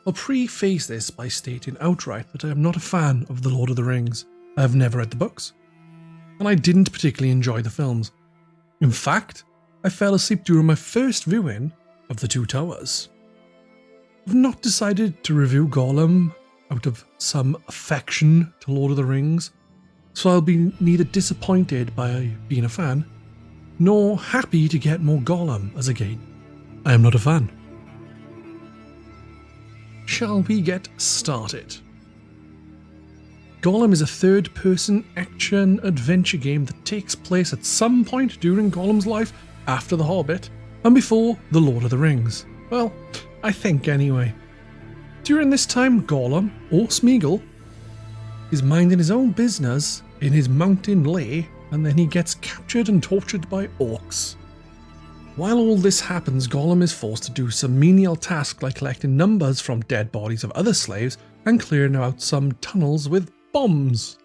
I'll preface this by stating outright that I am not a fan of The Lord of the Rings. I have never read the books, and I didn't particularly enjoy the films. In fact, I fell asleep during my first viewing of The Two Towers. I've not decided to review Gollum out of some affection to Lord of the Rings, so I'll be neither disappointed by being a fan, nor happy to get more Gollum, as again, I am not a fan. Shall we get started? Gollum is a third-person action-adventure game that takes place at some point during Gollum's life after The Hobbit and before The Lord of the Rings. Well, I think anyway. During this time, Gollum, or Sméagol, is minding his own business in his mountain lair, and then he gets captured and tortured by orcs. While all this happens, Gollum is forced to do some menial tasks like collecting numbers from dead bodies of other slaves and clearing out some tunnels with bombs.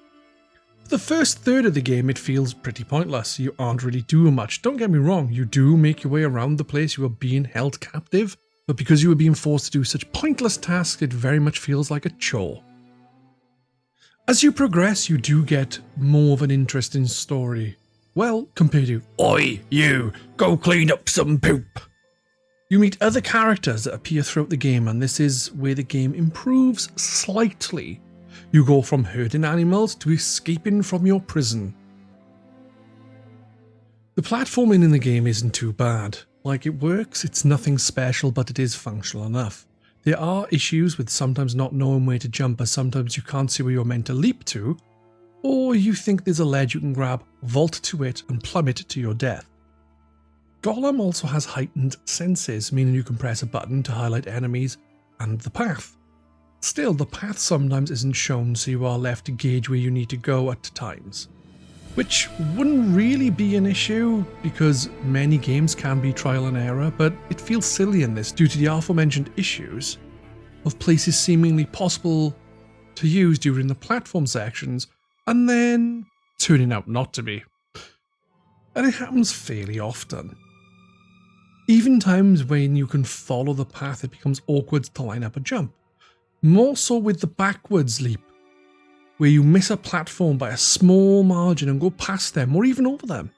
For the first third of the game, it feels pretty pointless. You aren't really doing much. Don't get me wrong, you do make your way around the place you are being held captive, but because you are being forced to do such pointless tasks, it very much feels like a chore. As you progress, you do get more of an interesting story. Well, compared to, "Oi, you, go clean up some poop." You meet other characters that appear throughout the game, and this is where the game improves slightly. You go from herding animals to escaping from your prison. The platforming in the game isn't too bad. Like, it works, it's nothing special, but it is functional enough. There are issues with sometimes not knowing where to jump, as sometimes you can't see where you're meant to leap to, or you think there's a ledge you can grab, vault to it, and plummet to your death. Gollum also has heightened senses, meaning you can press a button to highlight enemies and the path. Still, the path sometimes isn't shown, so you are left to gauge where you need to go at times. Which wouldn't really be an issue, because many games can be trial and error, but it feels silly in this due to the aforementioned issues of places seemingly possible to use during the platform sections, and then turning out not to be. And it happens fairly often. Even times when you can follow the path, it becomes awkward to line up a jump. More so with the backwards leap, where you miss a platform by a small margin and go past them or even over them.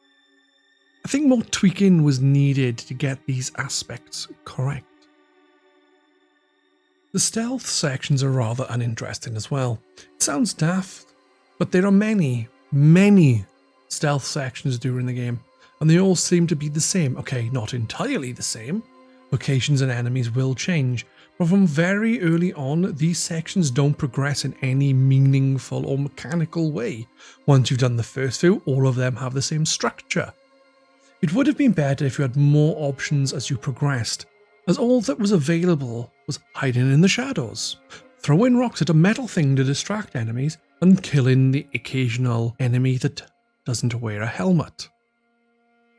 I think more tweaking was needed to get these aspects correct. The stealth sections are rather uninteresting as well. It sounds daft, but there are many stealth sections during the game, and they all seem to be the same. Okay, not entirely the same. Locations and enemies will change, but from very early on, these sections don't progress in any meaningful or mechanical way. Once you've done the first few, all of them have the same structure. It would have been better if you had more options as you progressed, as all that was available was hiding in the shadows, throwing rocks at a metal thing to distract enemies, and killing the occasional enemy that doesn't wear a helmet.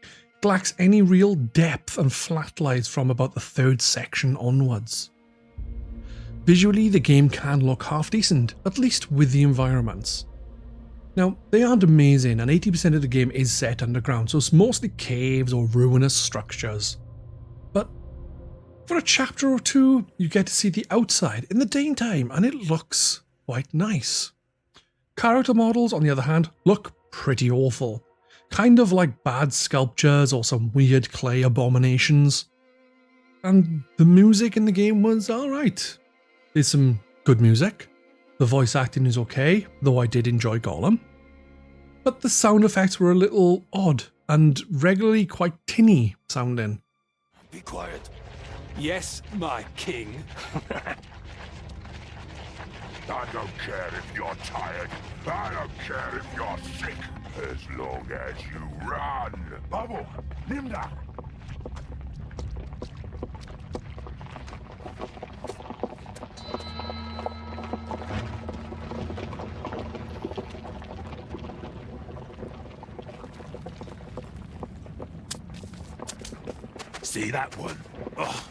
It lacks any real depth and flat lies from about the third section onwards. Visually, the game can look half decent, at least with the environments. Now, they aren't amazing, and 80% of the game is set underground, so it's mostly caves or ruinous structures. But for a chapter or two, you get to see the outside in the daytime, and it looks quite nice. Character models, on the other hand, look pretty awful. Kind of like bad sculptures or some weird clay abominations. And the music in the game was alright. There's some good music. The voice acting is okay, though I did enjoy Gollum. But the sound effects were a little odd and regularly quite tinny sounding. Be quiet. Yes, my king. I don't care if you're tired. I don't care if you're sick. As long as you run. Bubble, Nimda. See that one? Ugh,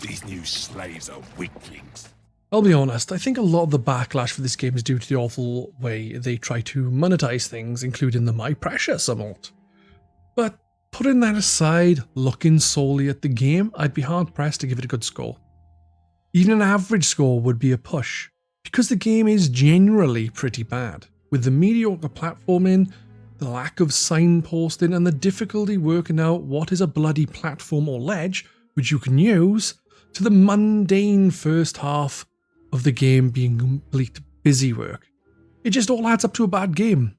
these new slaves are weaklings. I'll be honest, I think a lot of the backlash for this game is due to the awful way they try to monetize things, including the My Precious emote. But putting that aside, looking solely at the game, I'd be hard pressed to give it a good score. Even an average score would be a push, because the game is generally pretty bad, with the mediocre platforming, the lack of signposting, and the difficulty working out what is a bloody platform or ledge which you can use, to the mundane first half of the game being complete busy work. It just all adds up to a bad game.